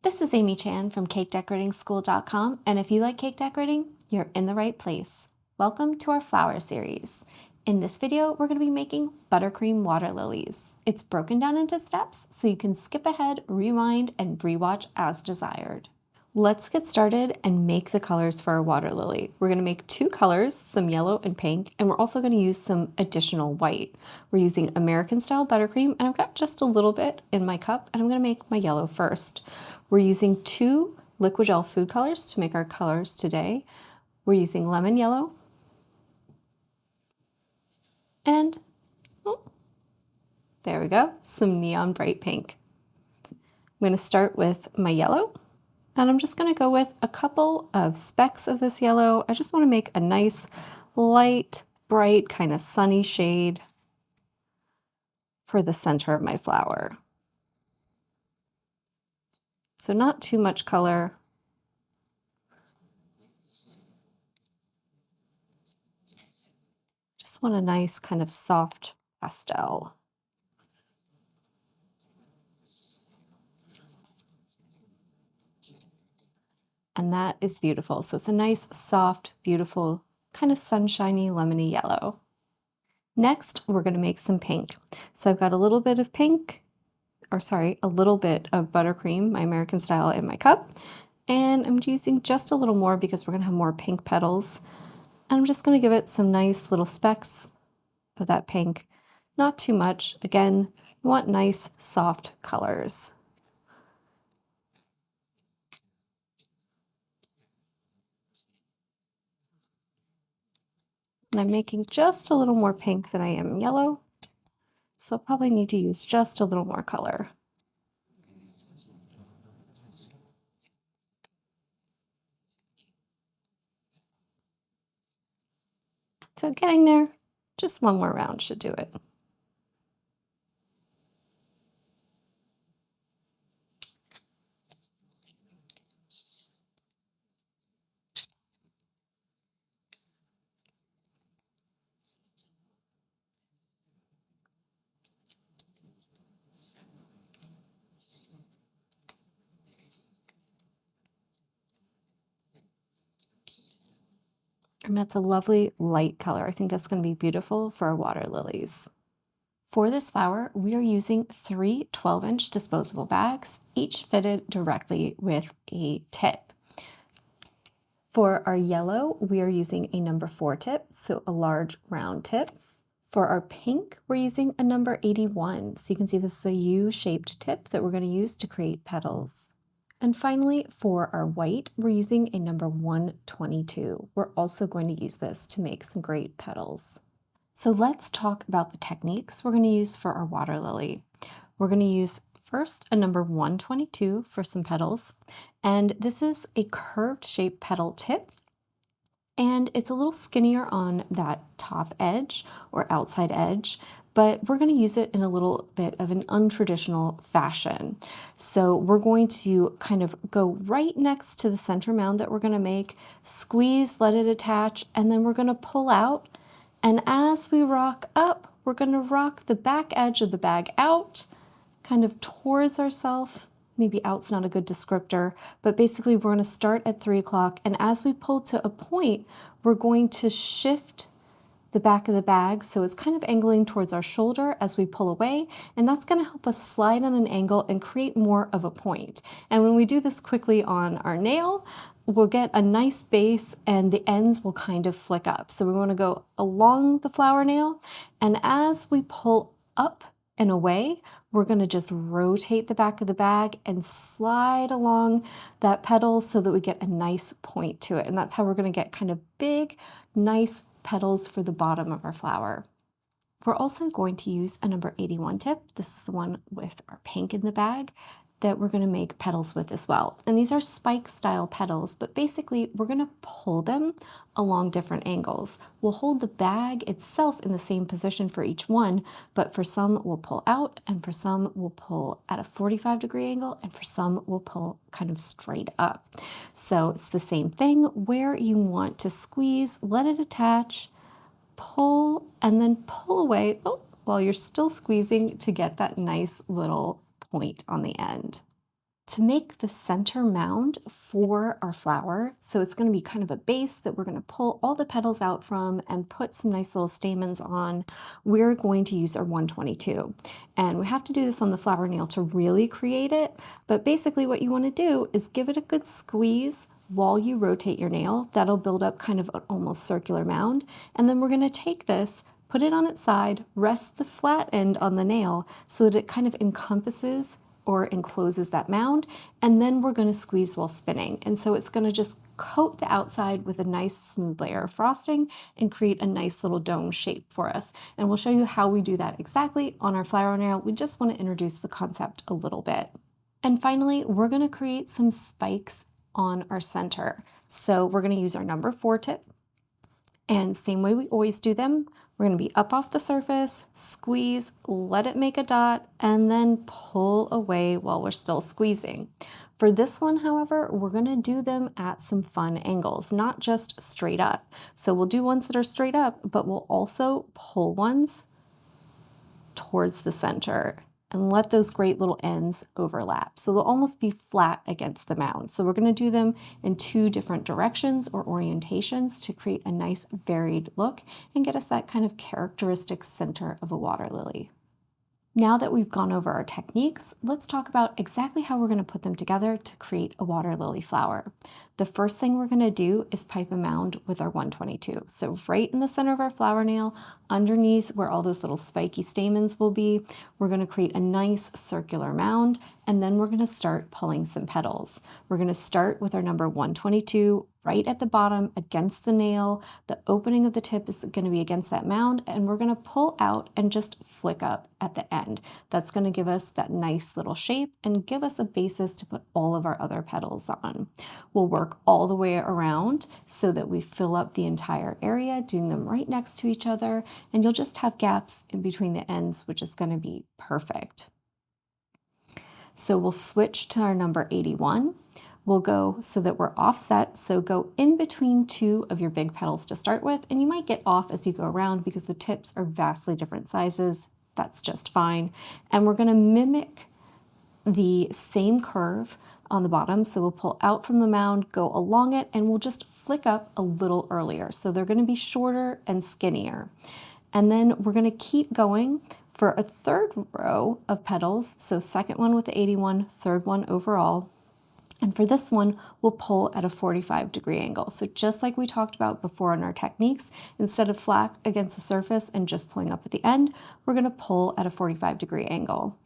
This is Amy Chan from CakeDecoratingSchool.com, and if you like cake decorating, you're in the right place. Welcome to our flower series. In this video, we're going to be making buttercream water lilies. It's broken down into steps so you can skip ahead, rewind, and rewatch as desired. Let's get started and make the colors for our water lily. We're going to make two colors, some yellow and pink, and we're also going to use some additional white. We're using American style buttercream, and I've got just a little bit in my cup, and I'm going to make my yellow first. We're using two liquid gel food colors to make our colors today. We're using lemon yellow and, there we go, some neon bright pink. I'm going to start with my yellow. And I'm just going to go with a couple of specks of this yellow. I just want to make a nice, light, bright, kind of sunny shade for the center of my flower. So not too much color. Just want a nice kind of soft pastel. And that is beautiful. So it's a nice, soft, beautiful, kind of sunshiny, lemony yellow. Next, we're going to make some pink. So I've got a little bit of pink, a little bit of buttercream, my American style, in my cup. And I'm using just a little more because we're going to have more pink petals. And I'm just going to give it some nice little specks of that pink. Not too much. Again, we want nice, soft colors. And I'm making just a little more pink than I am yellow, so I'll probably need to use just a little more color. So getting there, just one more round should do it. And that's a lovely light color. I think that's going to be beautiful for our water lilies. For this flower, we are using three 12-inch disposable bags, each fitted directly with a tip. For our yellow, we are using a number 4 tip, so a large round tip. For our pink, we're using a number 81. So you can see this is a U-shaped tip that we're going to use to create petals. And finally, for our white, we're using a number 122. We're also going to use this to make some great petals. So let's talk about the techniques we're going to use for our water lily. We're going to use first a number 122 for some petals, and this is a curved shape petal tip, and it's a little skinnier on that top edge or outside edge, but we're going to use it in a little bit of an untraditional fashion. So we're going to kind of go right next to the center mound that we're going to make, squeeze, let it attach, and then we're going to pull out. And as we rock up, we're going to rock the back edge of the bag out, kind of towards ourselves. Maybe out's not a good descriptor, but basically we're going to start at 3 o'clock, and as we pull to a point, we're going to shift the back of the bag so it's kind of angling towards our shoulder as we pull away, and that's going to help us slide on an angle and create more of a point. And when we do this quickly on our nail, we'll get a nice base and the ends will kind of flick up. So we want to go along the flower nail, and as we pull up and away, we're going to just rotate the back of the bag and slide along that petal so that we get a nice point to it. And that's how we're going to get kind of big, nice petals for the bottom of our flower. We're also going to use a number 81 tip. This is the one with our pink in the bag that we're going to make petals with as well. And these are spike style petals, but basically we're going to pull them along different angles. We'll hold the bag itself in the same position for each one, but for some we'll pull out, and for some we'll pull at a 45-degree angle, and for some we'll pull kind of straight up. So it's the same thing where you want to squeeze, let it attach, pull, and then pull away while you're still squeezing to get that nice little point on the end. To make the center mound for our flower, so it's going to be kind of a base that we're going to pull all the petals out from and put some nice little stamens on, we're going to use our 122. And we have to do this on the flower nail to really create it, but basically what you want to do is give it a good squeeze while you rotate your nail. That'll build up kind of an almost circular mound, and then we're going to take this, put it on its side, rest the flat end on the nail so that it kind of encompasses or encloses that mound, and then we're going to squeeze while spinning. And so it's going to just coat the outside with a nice smooth layer of frosting and create a nice little dome shape for us. And we'll show you how we do that exactly on our flower nail. We just want to introduce the concept a little bit. And finally, we're going to create some spikes on our center. So we're going to use our number 4 tip, and same way we always do them, we're going to be up off the surface, squeeze, let it make a dot, and then pull away while we're still squeezing. For this one, however, we're going to do them at some fun angles, not just straight up. So we'll do ones that are straight up, but we'll also pull ones towards the center and let those great little ends overlap. So they'll almost be flat against the mound. So we're going to do them in 2 different directions or orientations to create a nice varied look and get us that kind of characteristic center of a water lily. Now that we've gone over our techniques, let's talk about exactly how we're going to put them together to create a water lily flower. The first thing we're going to do is pipe a mound with our 122. So right in the center of our flower nail, underneath where all those little spiky stamens will be, we're going to create a nice circular mound, and then we're going to start pulling some petals. We're going to start with our number 122 right at the bottom against the nail. The opening of the tip is going to be against that mound, and we're going to pull out and just flick up at the end. That's going to give us that nice little shape and give us a basis to put all of our other petals on. We'll work all the way around so that we fill up the entire area, doing them right next to each other, and you'll just have gaps in between the ends, which is going to be perfect. So we'll switch to our number 81. We'll go so that we're offset, so go in between 2 of your big petals to start with, and you might get off as you go around because the tips are vastly different sizes. That's just fine. And we're going to mimic the same curve on the bottom, so we'll pull out from the mound, go along it, and we'll just flick up a little earlier. So they're going to be shorter and skinnier. And then we're going to keep going for a 3rd row of petals, so second one with the 81, 3rd one overall. And for this one, we'll pull at a 45-degree angle. So just like we talked about before in our techniques, instead of flat against the surface and just pulling up at the end, we're going to pull at a 45-degree angle.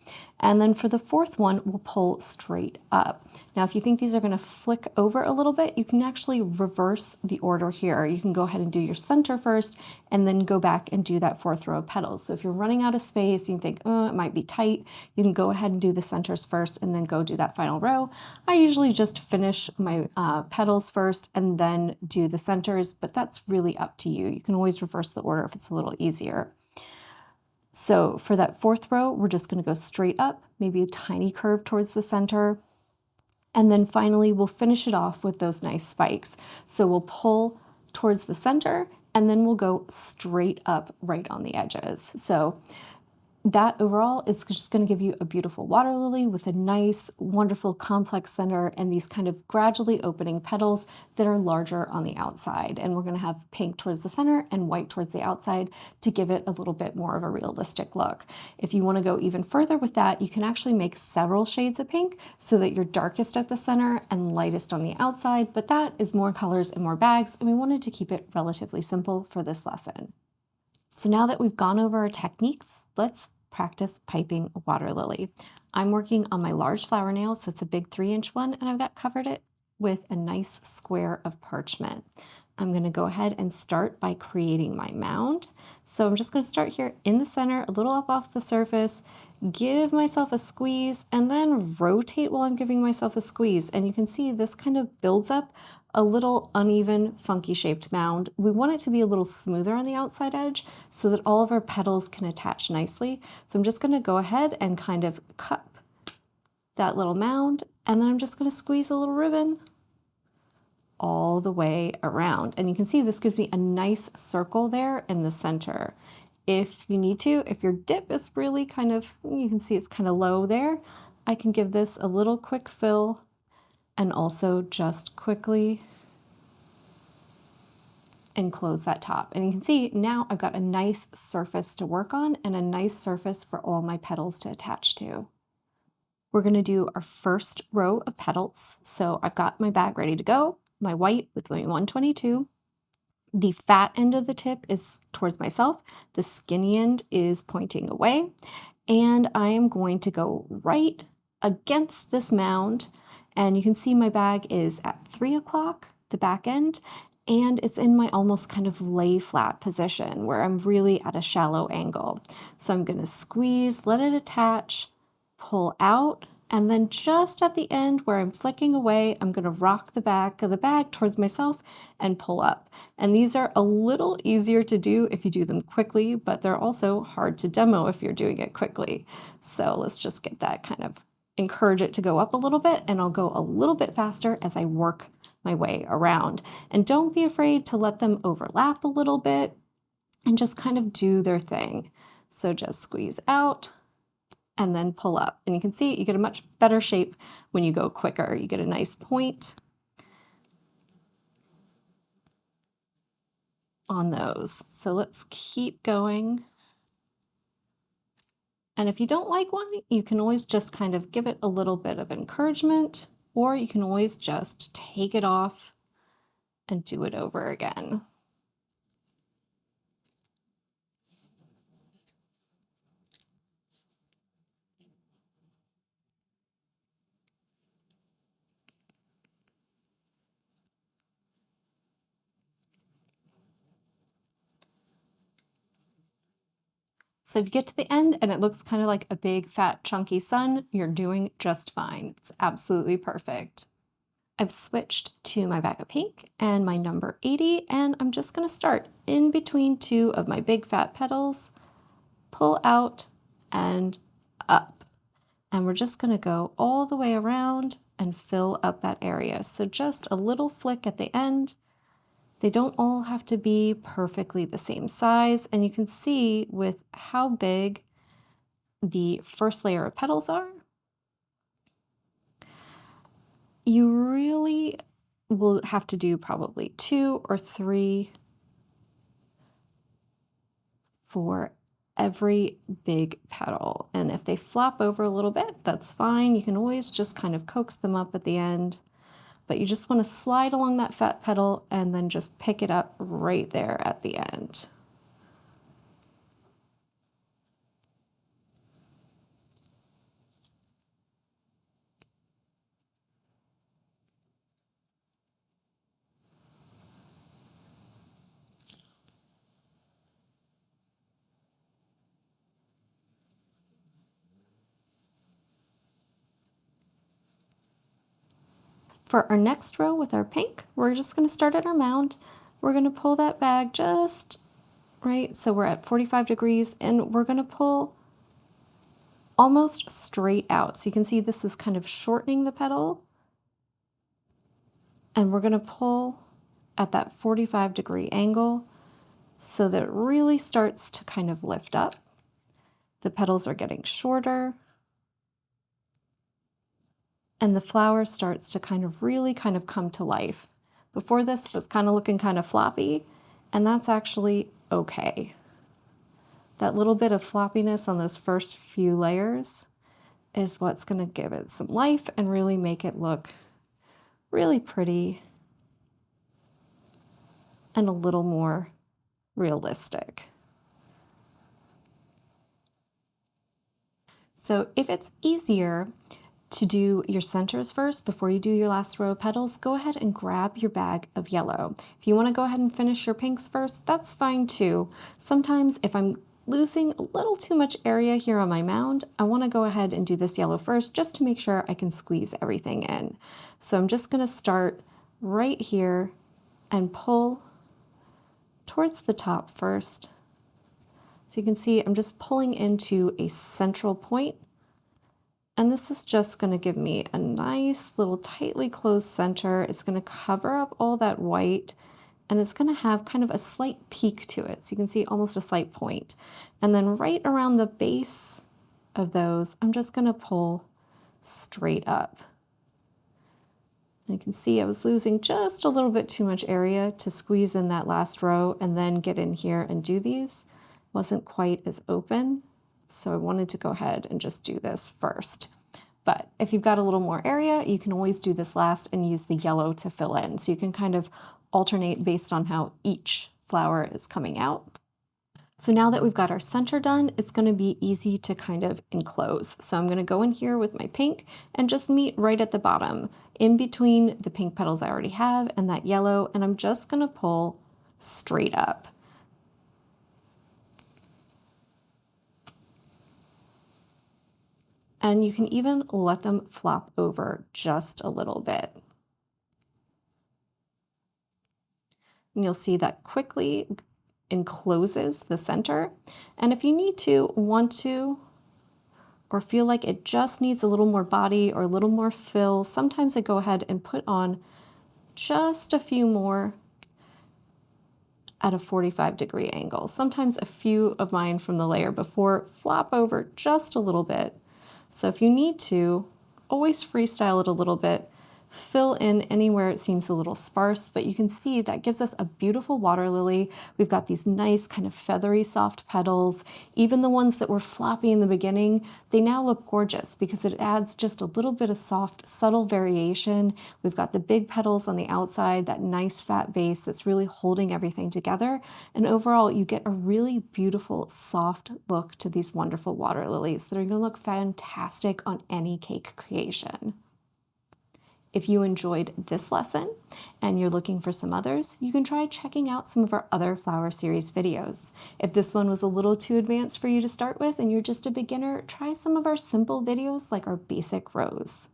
And then for the 4th one, we'll pull straight up. Now, if you think these are going to flick over a little bit, you can actually reverse the order here. You can go ahead and do your center first and then go back and do that 4th row of petals. So if you're running out of space, you think, oh, it might be tight, you can go ahead and do the centers first and then go do that final row. I usually just finish my petals first and then do the centers, but that's really up to you. You can always reverse the order if it's a little easier. So for that 4th row, we're just going to go straight up, maybe a tiny curve towards the center. And then finally, we'll finish it off with those nice spikes. So we'll pull towards the center, and then we'll go straight up right on the edges. So that overall is just going to give you a beautiful water lily with a nice, wonderful, complex center and these kind of gradually opening petals that are larger on the outside. And we're going to have pink towards the center and white towards the outside to give it a little bit more of a realistic look. If you want to go even further with that, you can actually make several shades of pink so that you're darkest at the center and lightest on the outside, but that is more colors and more bags, and we wanted to keep it relatively simple for this lesson. So now that we've gone over our techniques, let's practice piping a water lily. I'm working on my large flower nail, so it's a big 3-inch one, and I've got covered it with a nice square of parchment. I'm going to go ahead and start by creating my mound. So I'm just going to start here in the center, a little up off the surface, give myself a squeeze, and then rotate while I'm giving myself a squeeze. And you can see this kind of builds up a little uneven, funky shaped mound. We want it to be a little smoother on the outside edge so that all of our petals can attach nicely. So I'm just going to go ahead and kind of cut that little mound, and then I'm just going to squeeze a little ribbon all the way around. And you can see this gives me a nice circle there in the center. If you need to, if your dip is really kind of, you can see it's kind of low there, I can give this a little quick fill and also just quickly and close that top. And you can see now I've got a nice surface to work on and a nice surface for all my petals to attach to. We're going to do our first row of petals. So I've got my bag ready to go, my white with my 122. The fat end of the tip is towards myself. The skinny end is pointing away. And I am going to go right against this mound. And you can see my bag is at 3 o'clock, the back end, and it's in my almost kind of lay flat position where I'm really at a shallow angle. So I'm going to squeeze, let it attach, pull out, and then just at the end where I'm flicking away, I'm going to rock the back of the bag towards myself and pull up. And these are a little easier to do if you do them quickly, but they're also hard to demo if you're doing it quickly. So let's just get that kind of, encourage it to go up a little bit, and I'll go a little bit faster as I work my way around. And don't be afraid to let them overlap a little bit and just kind of do their thing. So just squeeze out and then pull up. And you can see you get a much better shape when you go quicker. You get a nice point on those. So let's keep going. And if you don't like one, you can always just kind of give it a little bit of encouragement, or you can always just take it off and do it over again. So if you get to the end and it looks kind of like a big, fat, chunky sun, you're doing just fine. It's absolutely perfect. I've switched to my bag of pink and my number 80, and I'm just going to start in between two of my big fat petals, pull out and up. And we're just going to go all the way around and fill up that area. So just a little flick at the end. They don't all have to be perfectly the same size, and you can see with how big the first layer of petals are, you really will have to do probably 2 or 3 for every big petal. And if they flop over a little bit, that's fine. You can always just kind of coax them up at the end, but you just want to slide along that fat petal and then just pick it up right there at the end. For our next row with our pink, we're just going to start at our mound. We're going to pull that bag just right, so we're at 45 degrees, and we're going to pull almost straight out. So you can see this is kind of shortening the petal, and we're going to pull at that 45-degree angle so that it really starts to kind of lift up. The petals are getting shorter, and the flower starts to kind of really kind of come to life. Before this, it was kind of looking kind of floppy, and that's actually okay. That little bit of floppiness on those first few layers is what's going to give it some life and really make it look really pretty and a little more realistic. So if it's easier to do your centers first before you do your last row of petals, go ahead and grab your bag of yellow. If you want to go ahead and finish your pinks first, that's fine too. Sometimes if I'm losing a little too much area here on my mound, I want to go ahead and do this yellow first just to make sure I can squeeze everything in. So I'm just going to start right here and pull towards the top first. So you can see I'm just pulling into a central point, and this is just going to give me a nice little tightly closed center. It's going to cover up all that white, and it's going to have kind of a slight peak to it. So you can see almost a slight point. And then right around the base of those, I'm just going to pull straight up. And you can see I was losing just a little bit too much area to squeeze in that last row and then get in here and do these. Wasn't quite as open, so I wanted to go ahead and just do this first. But if you've got a little more area, you can always do this last and use the yellow to fill in. So you can kind of alternate based on how each flower is coming out. So now that we've got our center done, it's going to be easy to kind of enclose. So I'm going to go in here with my pink and just meet right at the bottom, in between the pink petals I already have and that yellow, and I'm just going to pull straight up. And you can even let them flop over just a little bit. And you'll see that quickly encloses the center. And if you need to, want to, or feel like it just needs a little more body or a little more fill, sometimes I go ahead and put on just a few more at a 45-degree angle. Sometimes a few of mine from the layer before flop over just a little bit. So if you need to, always freestyle it a little bit, fill in anywhere it seems a little sparse, but you can see that gives us a beautiful water lily. We've got these nice kind of feathery soft petals. Even the ones that were floppy in the beginning, they now look gorgeous because it adds just a little bit of soft, subtle variation. We've got the big petals on the outside, that nice fat base that's really holding everything together. And overall, you get a really beautiful, soft look to these wonderful water lilies that are gonna look fantastic on any cake creation. If you enjoyed this lesson and you're looking for some others, you can try checking out some of our other flower series videos. If this one was a little too advanced for you to start with and you're just a beginner, try some of our simple videos like our basic rose.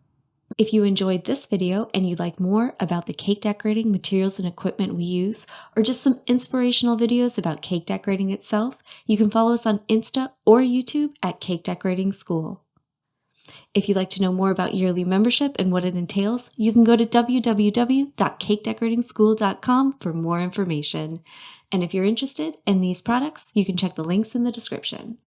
If you enjoyed this video and you'd like more about the cake decorating materials and equipment we use, or just some inspirational videos about cake decorating itself, you can follow us on Insta or YouTube at Cake Decorating School. If you'd like to know more about yearly membership and what it entails, you can go to www.cakedecorating.school.com for more information. And if you're interested in these products, you can check the links in the description.